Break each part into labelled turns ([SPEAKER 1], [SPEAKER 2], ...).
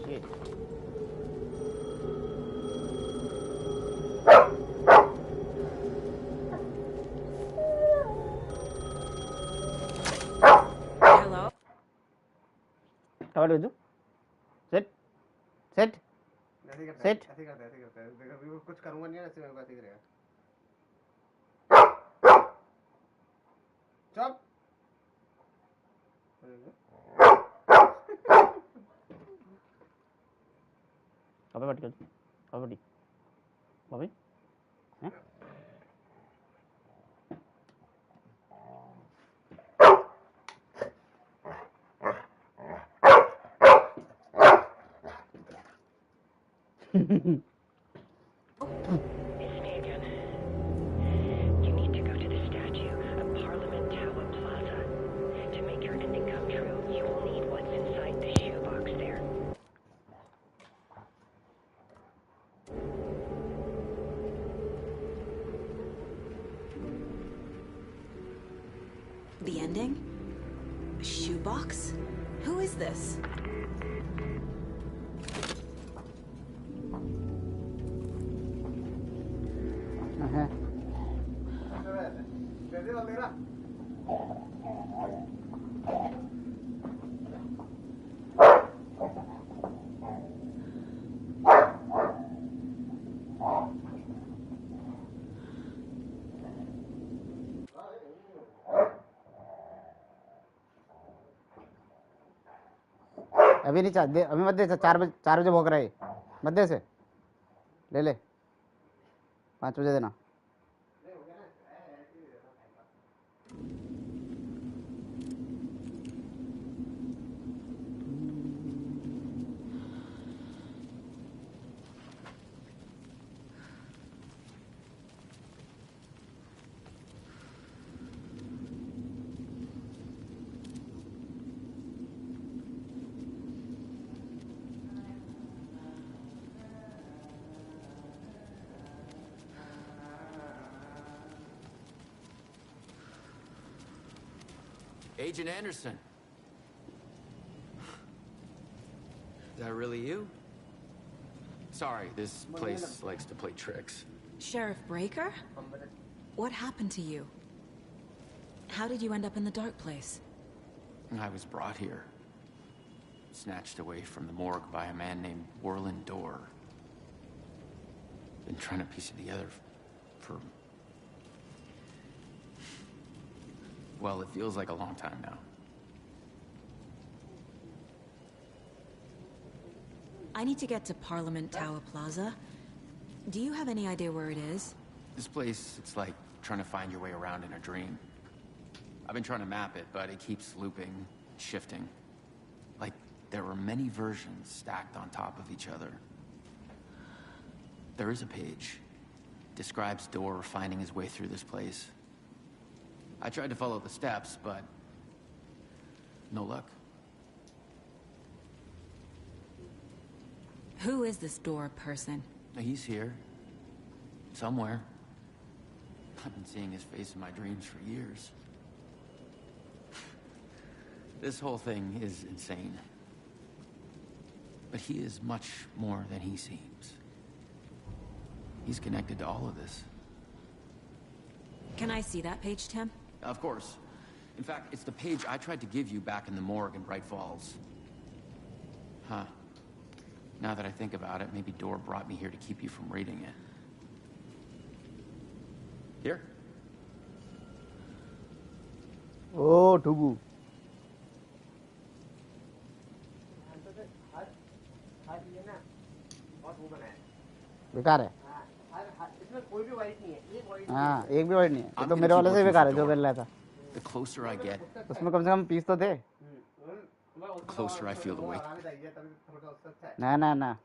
[SPEAKER 1] Shit.
[SPEAKER 2] Hello?
[SPEAKER 1] What do you do? Sit. Sit. Sit.
[SPEAKER 3] ऐसे करता है देखो कुछ करूंगा नहीं ना ऐसे मेरे को ऐसे करेगा चुप
[SPEAKER 1] अबे बैठ कर अबे बैठ अबे हैं
[SPEAKER 2] It's me again. You need to go to the statue of Parliament Tower Plaza. To make your ending come true, you will need what's inside the shoebox there.
[SPEAKER 4] The ending? A shoebox? Who is this?
[SPEAKER 3] कैसे बोल तेरा
[SPEAKER 1] अभी नहीं चाह दे अभी मत दे 4 बजे भोग रहा है मत दे से ले ले 5 बजे देना
[SPEAKER 5] Agent Anderson. Is that really you? Sorry, this place likes to play tricks.
[SPEAKER 4] Sheriff Breaker? What happened to you? How did you end up in the dark place?
[SPEAKER 5] I was brought here. Snatched away from the morgue by a man named Warland Dorr. Been trying to piece it together for... Well, it feels like a long time now.
[SPEAKER 4] I need to get to Parliament Tower Plaza. Do you have any idea where it is?
[SPEAKER 5] This place, it's like trying to find your way around in a dream. I've been trying to map it, but it keeps looping, shifting. Like there were many versions stacked on top of each other. There is a page. Describes Dorr finding his way through this place. I tried to follow the steps, but no luck.
[SPEAKER 4] Who is this Dorr person?
[SPEAKER 5] He's here. Somewhere. I've been seeing his face in my dreams for years. This whole thing is insane. But he is much more than he seems. He's connected to all of this.
[SPEAKER 4] Can I see that page, Tim?
[SPEAKER 5] Of course. In fact, it's the page I tried to give you back in the morgue in Bright Falls. Huh. Now that I think about it, maybe Dorr brought me here to keep you from reading it. Here.
[SPEAKER 1] Oh, Tubu. बेकार है
[SPEAKER 3] इसमें कोई भी white नहीं है एक white
[SPEAKER 1] हाँ एक भी वाइट नहीं है ये तो मेरे वाले से बेकार है जो कर रहा था
[SPEAKER 5] The closer I get,
[SPEAKER 1] उसमें कम से कम पीस तो थे
[SPEAKER 5] the closer I feel the weight.
[SPEAKER 1] ना ना ना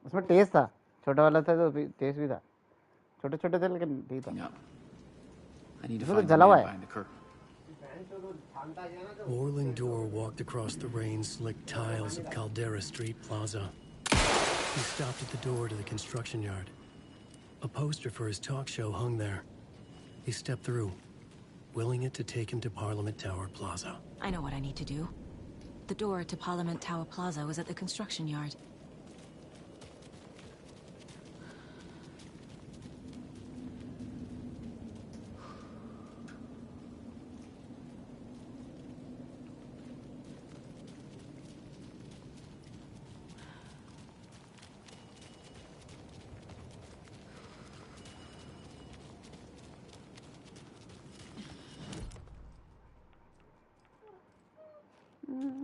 [SPEAKER 1] उसमें टेस्ट था छोटा वाला था तो टेस्ट भी था छोटे छोटे थे लेकिन ठीक था
[SPEAKER 5] No. I need to
[SPEAKER 1] इसमें तो
[SPEAKER 5] find the
[SPEAKER 1] जला हुआ
[SPEAKER 5] man
[SPEAKER 1] है
[SPEAKER 5] behind the curtain.
[SPEAKER 6] Warland Dorr walked across the rain-slicked tiles of Caldera Street Plaza. He stopped at the door to the construction yard. A poster for his talk show hung there. He stepped through, willing it to take him to Parliament Tower Plaza.
[SPEAKER 4] I know what I need to do. The door to Parliament Tower Plaza was at the construction yard.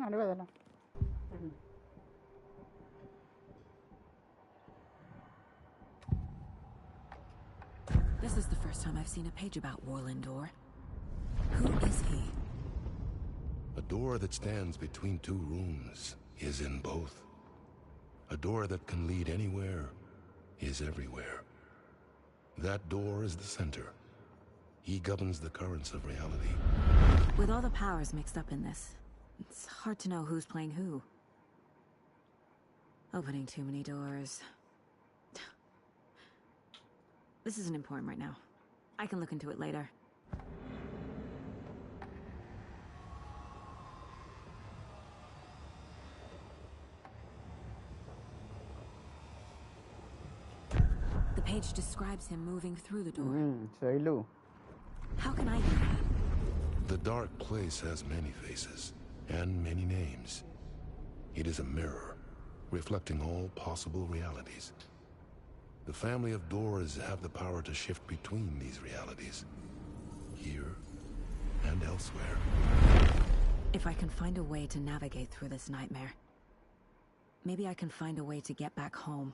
[SPEAKER 1] अरे बदला
[SPEAKER 4] This is the first time I've seen a page about Warland Door. Who is he?
[SPEAKER 7] A door that stands between two rooms is in both. A door that can lead anywhere is everywhere. That door is the center. He governs the currents of reality.
[SPEAKER 4] With all the powers mixed up in this, it's hard to know who's playing who. Opening too many doors. This isn't important right now. I can look into it later. The page describes him moving through the door.
[SPEAKER 1] सही
[SPEAKER 4] How can I do that?
[SPEAKER 7] The dark place has many faces and many names. It is a mirror, reflecting all possible realities. The family of doors have the power to shift between these realities, here and elsewhere.
[SPEAKER 4] If I can find a way to navigate through this nightmare, maybe I can find a way to get back home.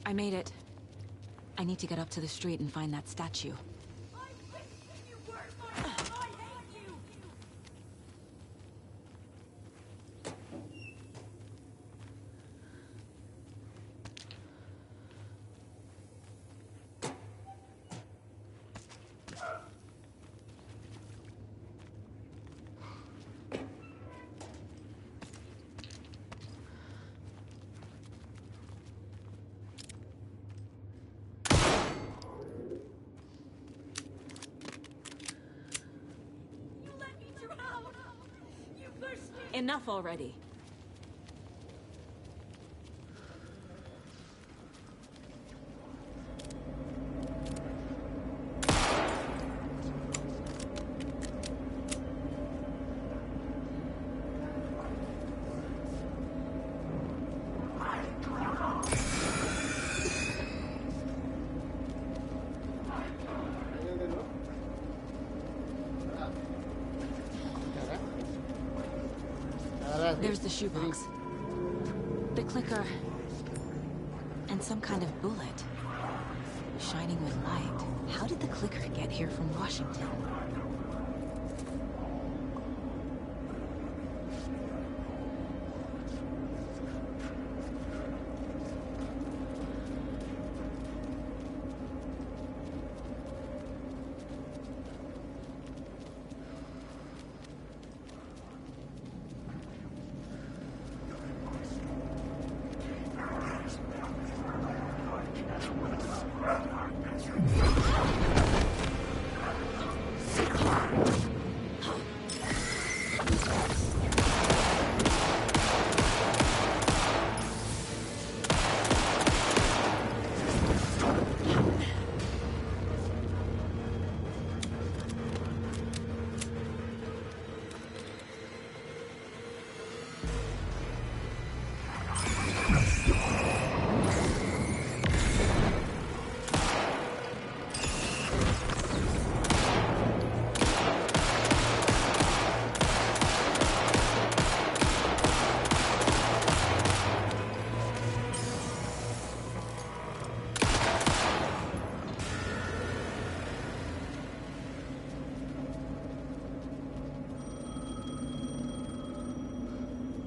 [SPEAKER 4] I made it. I need to get up to the street and find that statue. Enough already. There's the shoebox. The clicker. And some kind of bullet. Shining with light. How did the clicker get here from Washington?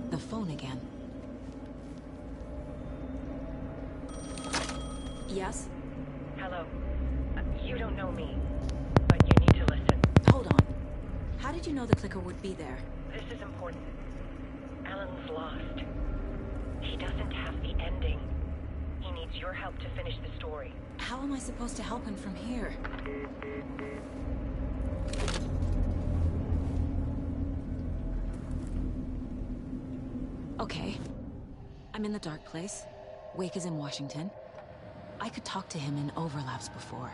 [SPEAKER 4] The phone again. Yes?
[SPEAKER 2] Hello. You don't know me, but you need to listen.
[SPEAKER 4] Hold on. How did you know the clicker would be there?
[SPEAKER 2] This is important. Alan's lost. He doesn't have the ending. He needs your help to finish the story.
[SPEAKER 4] How am I supposed to help him from here? Okay. I'm in the dark place. Wake is in Washington. I could talk to him in overlaps before.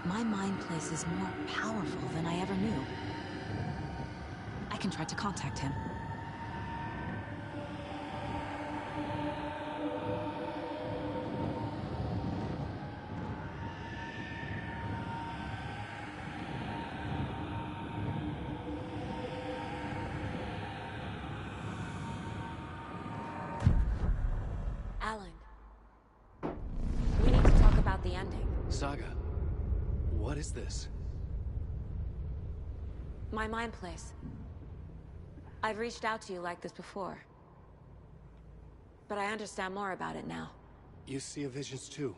[SPEAKER 4] My mind place is more powerful than I ever knew. I can try to contact him. Alan. We need to talk about the ending.
[SPEAKER 6] Saga, what is this?
[SPEAKER 4] My mind place. I've reached out to you like this before. But I understand more about it now.
[SPEAKER 6] You see visions too.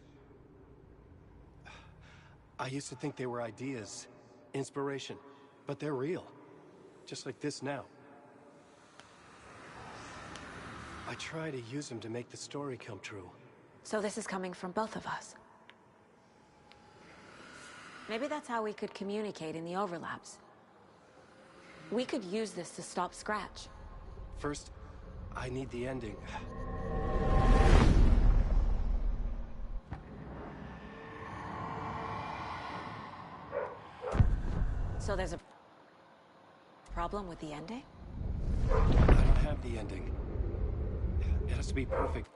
[SPEAKER 6] I used to think they were ideas, inspiration, but they're real. Just like this now. I try to use them to make the story come true.
[SPEAKER 4] So this is coming from both of us. Maybe that's how we could communicate in the overlaps. We could use this to stop Scratch.
[SPEAKER 6] First, I need the ending.
[SPEAKER 4] So there's a problem with the ending?
[SPEAKER 6] I don't have the ending. It has to be perfect.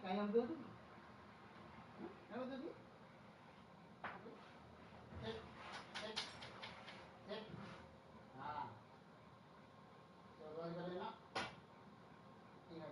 [SPEAKER 1] कहीं हम दो दूँ मैं बता दी check check check हाँ चलो कर लेना ठीक है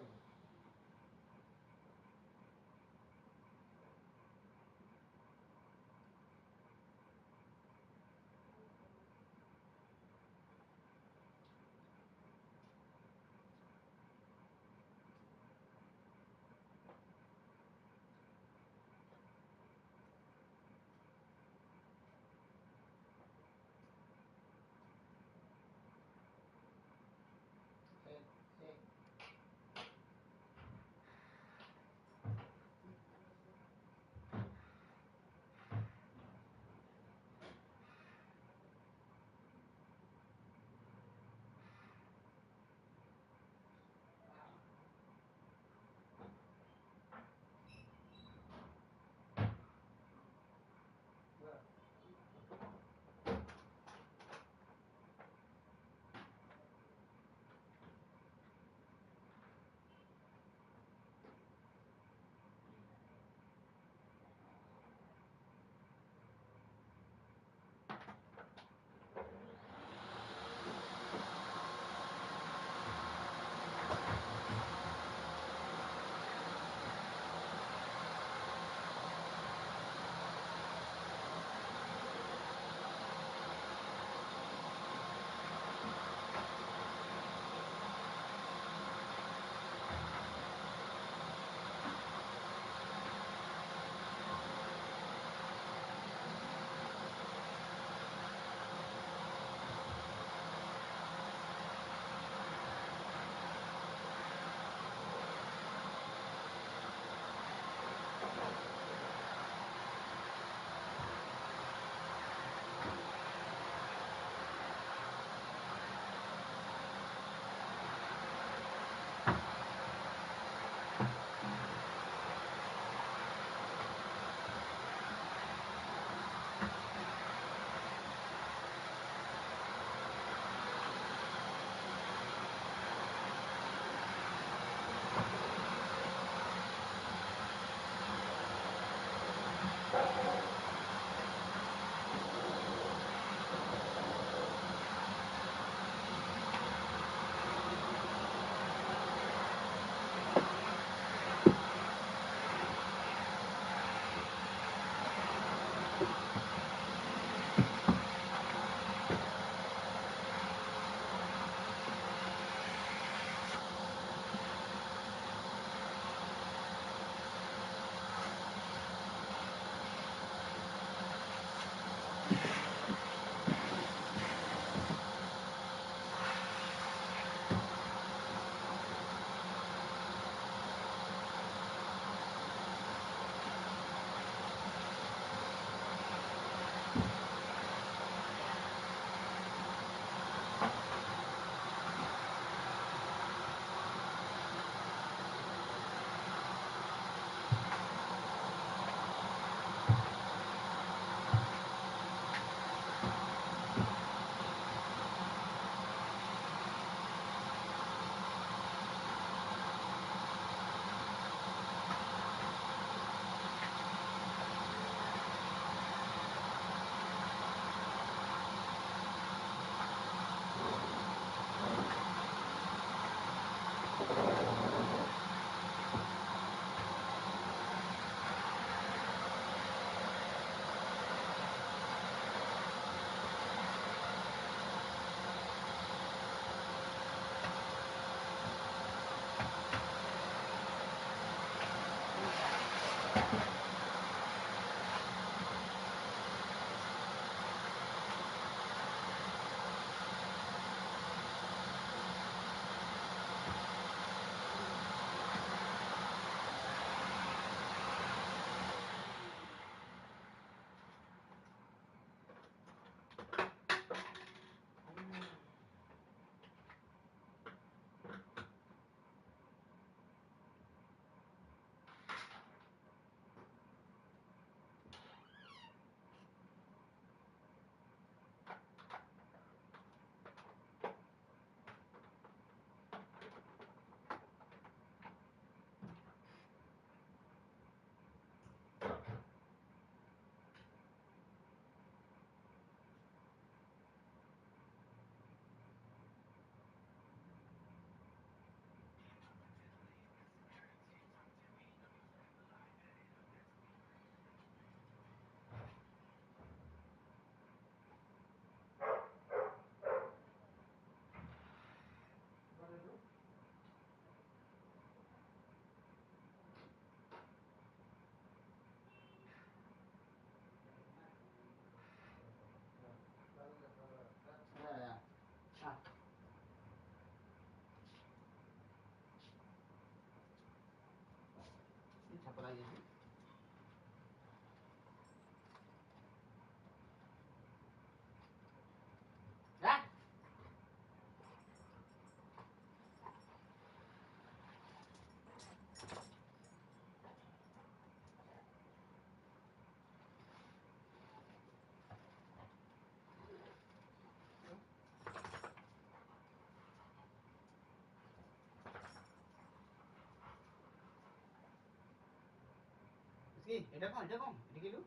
[SPEAKER 1] এটা কম এটা কিলো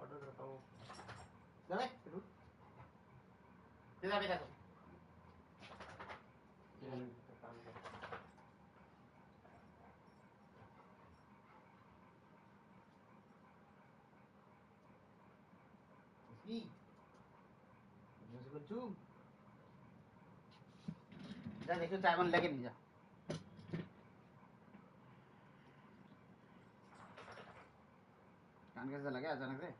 [SPEAKER 3] ऑर्डर करता हूँ
[SPEAKER 1] যাবে একটু যাবে দেখো
[SPEAKER 3] काम कर
[SPEAKER 1] কি বুঝে করছু যা দেখো চায় মন লাগে নি যা कान कैसे लगे अचानक से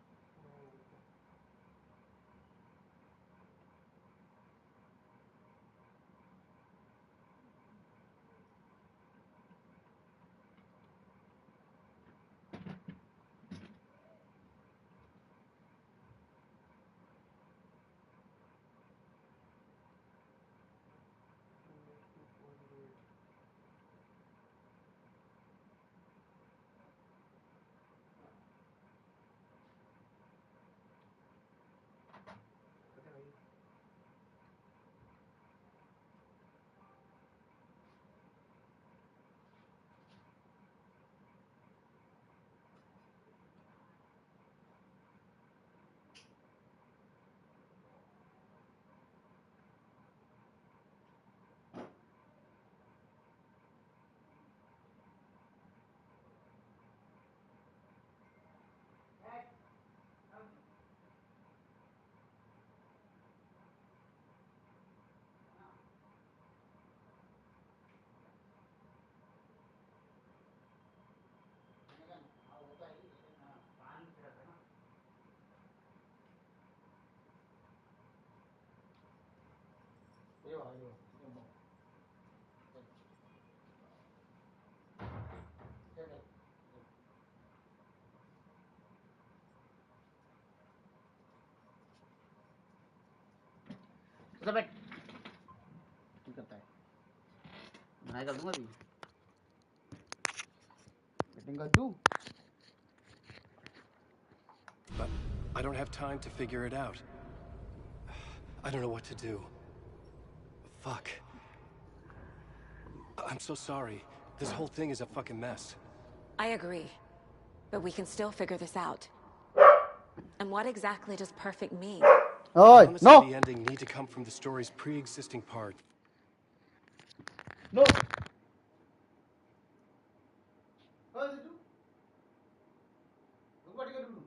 [SPEAKER 1] तो बैठ क्या करता है मैं कर दूंगा अभी बैटिंग कर दूं
[SPEAKER 6] But I don't have time to figure it out. I don't know what to do. Fuck. I'm so sorry. This whole thing is a fucking mess.
[SPEAKER 4] I agree. But we can still figure this out. And what exactly does perfect mean?
[SPEAKER 1] ओए
[SPEAKER 6] Promises
[SPEAKER 1] no
[SPEAKER 6] of the ending need to come from the story's pre-existing part.
[SPEAKER 1] No ओए Sidhu goodbye कर दूं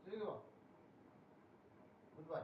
[SPEAKER 1] ठीक है goodbye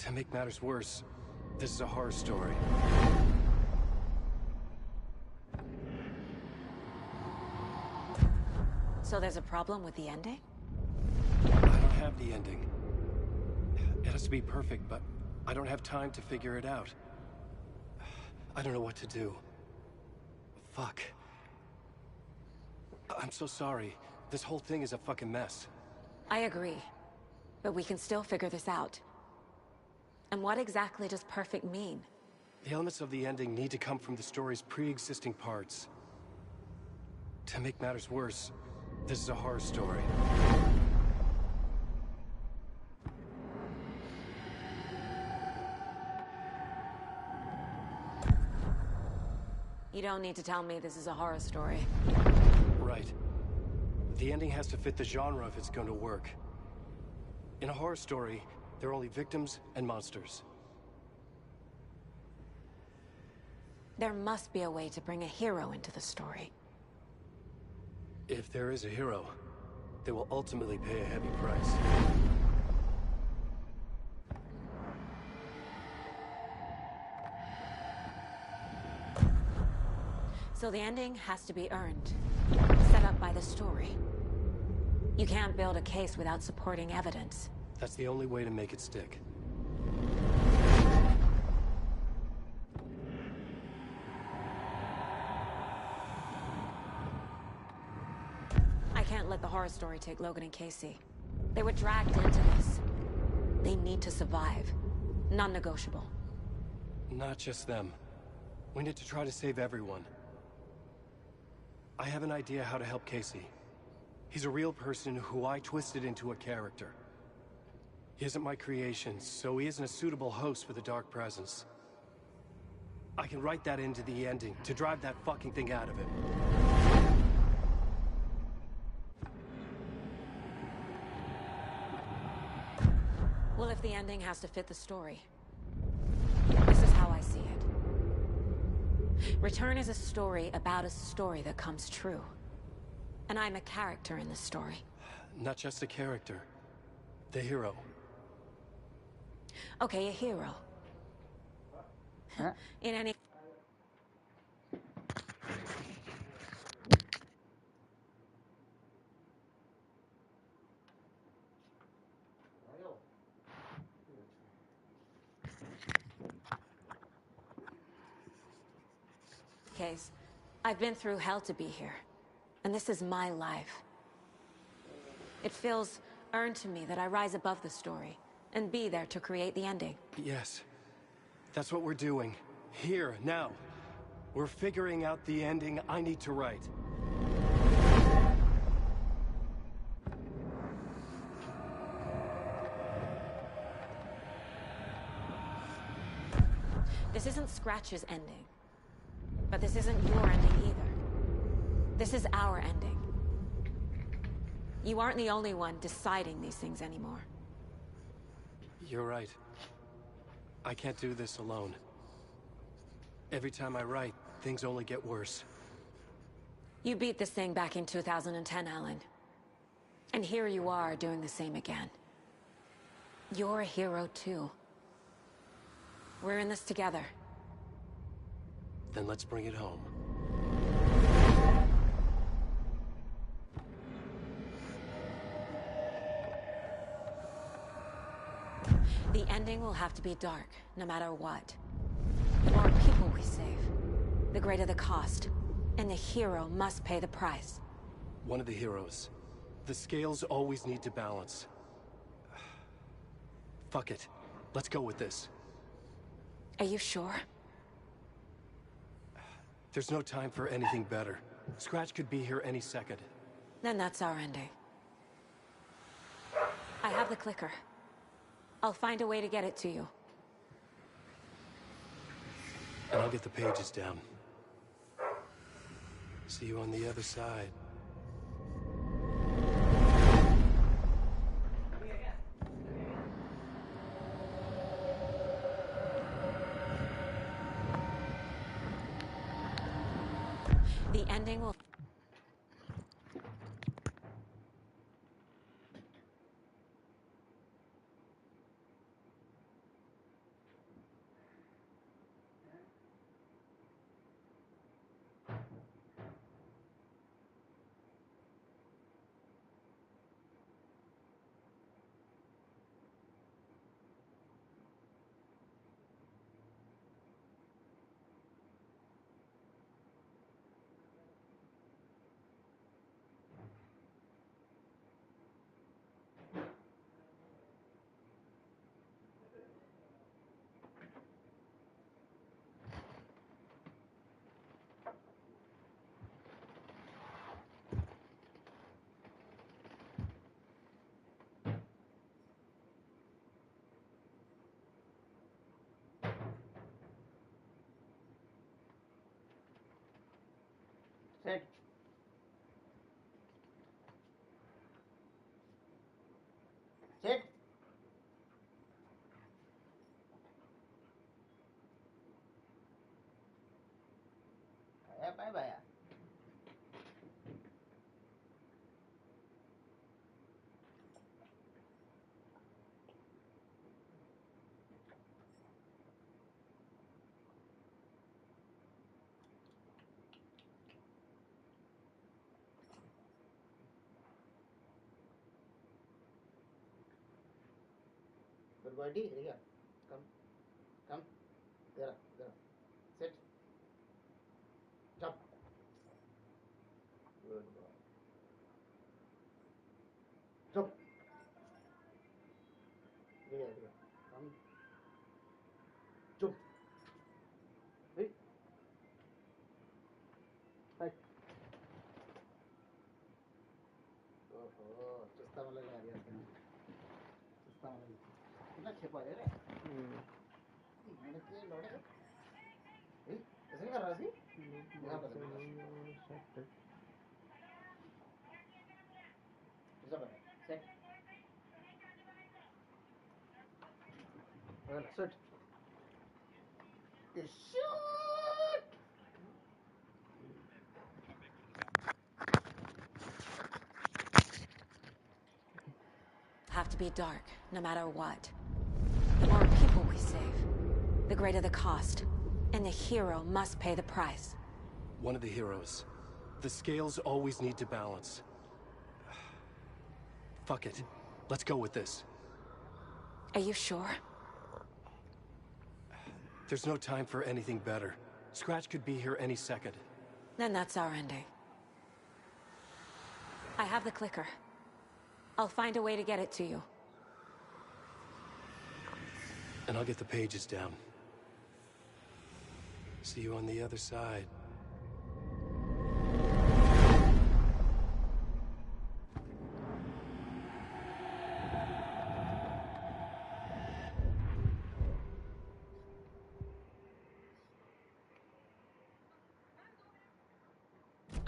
[SPEAKER 6] To make matters worse, this is a horror story.
[SPEAKER 4] So there's a problem with the ending?
[SPEAKER 6] I don't have the ending. It has to be perfect, but I don't have time to figure it out. I don't know what to do. Fuck. I'm so sorry. This whole thing is a fucking mess.
[SPEAKER 4] I agree. But we can still figure this out. And what exactly does perfect mean?
[SPEAKER 6] The elements of the ending need to come from the story's pre-existing parts. To make matters worse, this is a horror story.
[SPEAKER 4] You don't need to tell me this is a horror story.
[SPEAKER 6] Right. The ending has to fit the genre if it's going to work. In a horror story, there are only victims and monsters.
[SPEAKER 4] There must be a way to bring a hero into the story.
[SPEAKER 6] If there is a hero, they will ultimately pay a heavy price.
[SPEAKER 4] So the ending has to be earned, set up by the story. You can't build a case without supporting evidence.
[SPEAKER 6] That's the only way to make it stick.
[SPEAKER 4] I can't let the horror story take Logan and Casey. They were dragged into this. They need to survive. Non-negotiable.
[SPEAKER 6] Not just them. We need to try to save everyone. I have an idea how to help Casey. He's a real person who I twisted into a character. He isn't my creation, so he isn't a suitable host with a dark presence. I can write that into the ending to drive that fucking thing out of him.
[SPEAKER 4] Well, if the ending has to fit the story, this is how I see it. Return is a story about a story that comes true. And I'm a character in this story.
[SPEAKER 6] Not just a character. The hero.
[SPEAKER 4] Okay, a hero.
[SPEAKER 1] Huh?
[SPEAKER 4] In any... case, I've been through hell to be here. And this is my life. It feels earned to me that I rise above the story and be there to create the ending.
[SPEAKER 6] Yes. That's what we're doing. Here, now. We're figuring out the ending I need to write.
[SPEAKER 4] This isn't Scratch's ending. But this isn't your ending either. This is our ending. You aren't the only one deciding these things anymore.
[SPEAKER 6] You're right. I can't do this alone. Every time I write, things only get worse.
[SPEAKER 4] You beat this thing back in 2010, Alan. And here you are doing the same again. You're a hero too. We're in this together.
[SPEAKER 6] Then let's bring it home.
[SPEAKER 4] The ending will have to be dark, no matter what. The more people we save, the greater the cost. And the hero must pay the price.
[SPEAKER 6] One of the heroes. The scales always need to balance. Fuck it. Let's go with this.
[SPEAKER 4] Are you sure?
[SPEAKER 6] There's no time for anything better. Scratch could be here any second.
[SPEAKER 4] Then that's our ending. I have the clicker. I'll find a way to get it to you.
[SPEAKER 6] And I'll get the pages down. See you on the other side.
[SPEAKER 4] The ending will...
[SPEAKER 1] Sit. Bye bye. Good boy, D. Here. Come. There. Sit. Jump. Good boy. Jump. Here. Come. Jump. Wait. Right. Oh, chusta wala lagi atin. Chusta wala. Ina छिपा है रे. मैंने किया लौड़े का. ए, कैसे कर रहा सी? यहाँ पर set. Isa ba? Set. Well, sit. Shoot!
[SPEAKER 4] Have to be dark, no matter what. The more people we save, the greater the cost. And the hero must pay the price.
[SPEAKER 6] One of the heroes. The scales always need to balance. Fuck it. Let's go with this.
[SPEAKER 4] Are you sure?
[SPEAKER 6] There's no time for anything better. Scratch could be here any second.
[SPEAKER 4] Then that's our ending. I have the clicker. I'll find a way to get it to you.
[SPEAKER 6] And I'll get the pages down. See you on the other side.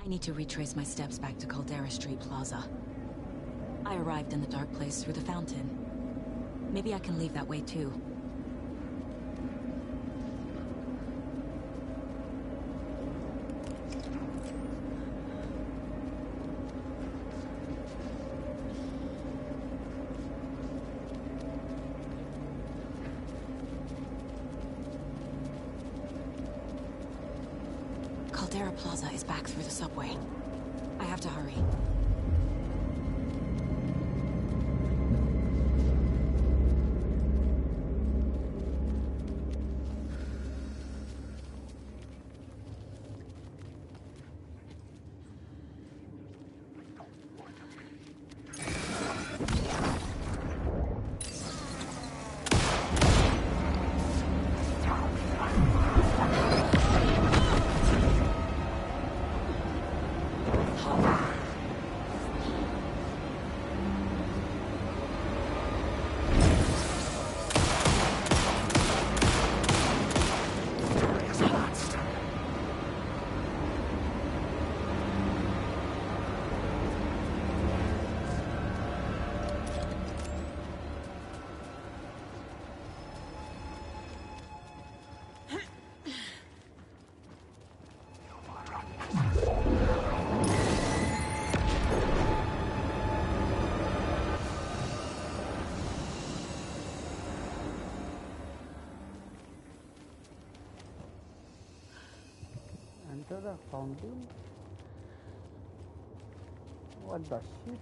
[SPEAKER 4] I need to retrace my steps back to Caldera Street Plaza. I arrived in the dark place through the fountain. Maybe I can leave that way too. Caldera Plaza is back through the subway. I have to hurry.
[SPEAKER 1] Enter the fountain. What the shit?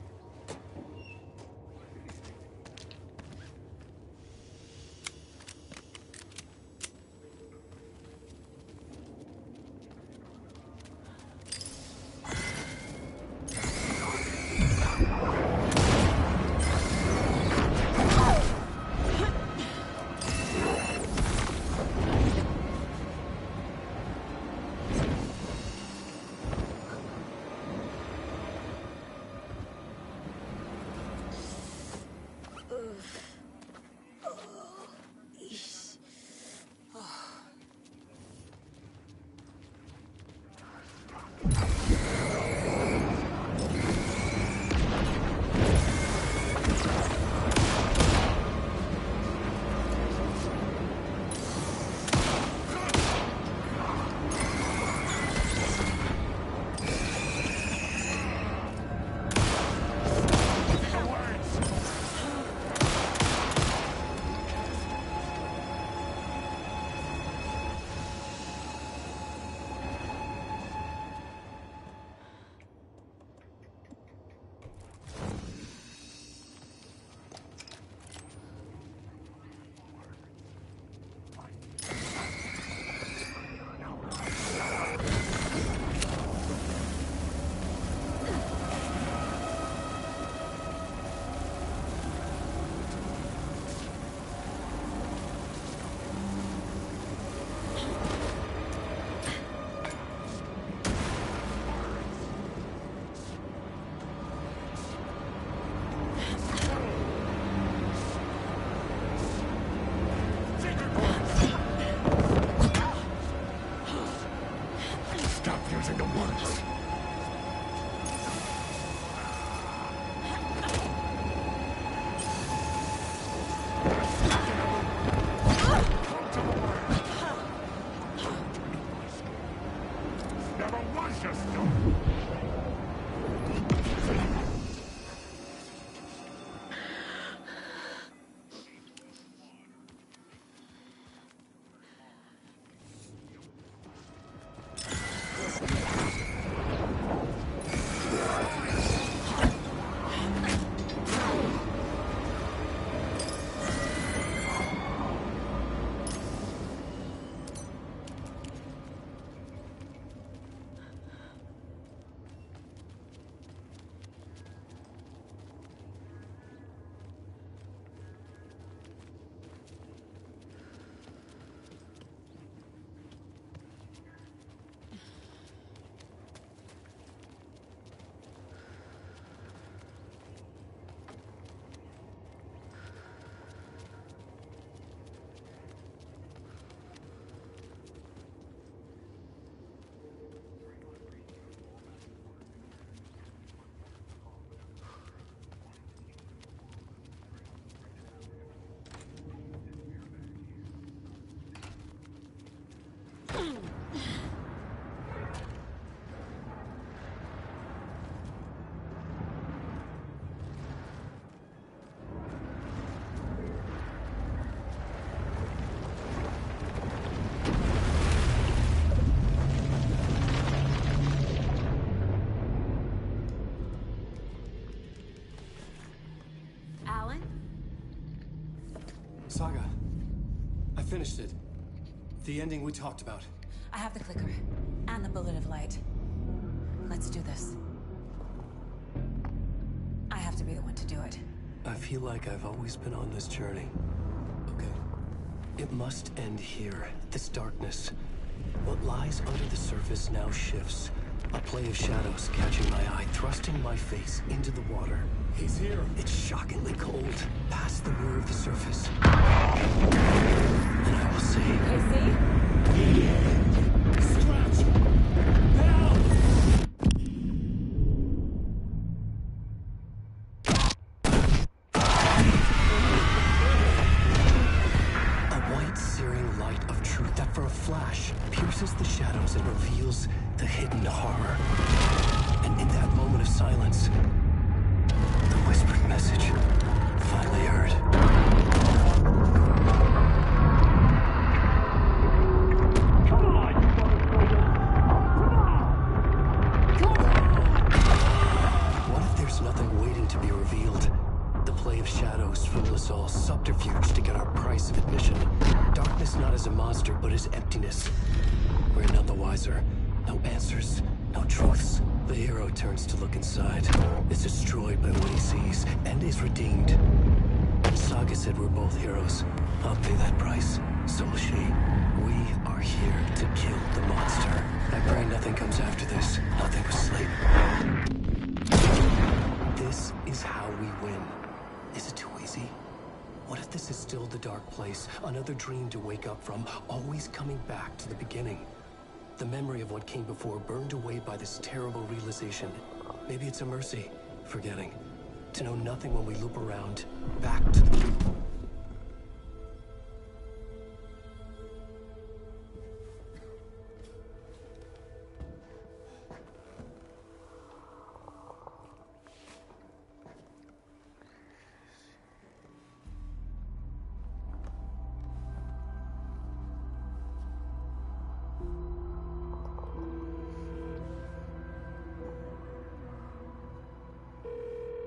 [SPEAKER 4] Alan?
[SPEAKER 6] Saga, I finished it. The ending we talked about.
[SPEAKER 4] I have the clicker and the bullet of light. Let's do this. I have to be the one to do it.
[SPEAKER 6] I feel like I've always been on this journey. Okay. It must end here. This darkness. What lies under the surface now shifts. A play of shadows catching my eye, thrusting my face into the water. He's here. It's shockingly cold. Past the mirror of the surface. And I will say...
[SPEAKER 4] Casey?
[SPEAKER 6] Scratch! Help! A white, searing light of truth that for a flash pierces the shadows and reveals the hidden horror. And in that moment of silence, the whispered message finally heard. What if there's nothing waiting to be revealed? The play of shadows fool us all, subterfuge to get our price of admission. Darkness not as a monster, but as emptiness. We're none the wiser. No answers, no truths. The hero turns to look inside, is destroyed by what he sees, and is redeemed. Saga said we're both heroes. I'll pay that price. So will she. We are here to kill the monster. I pray nothing comes after this. Nothing but sleep. This is how we win. Is it too easy? What if this is still the dark place? Another dream to wake up from, always coming back to the beginning. The memory of what came before burned away by this terrible realization. Maybe it's a mercy, forgetting. To know nothing when we loop around, back to the...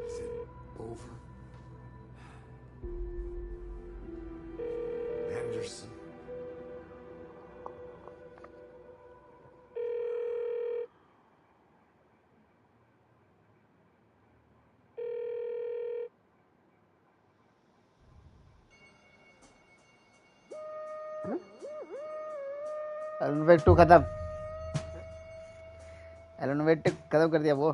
[SPEAKER 7] Is it over? Anderson.
[SPEAKER 1] Alan Wake 2 खत्म Elon Wake 2 खत्म कर दिया वो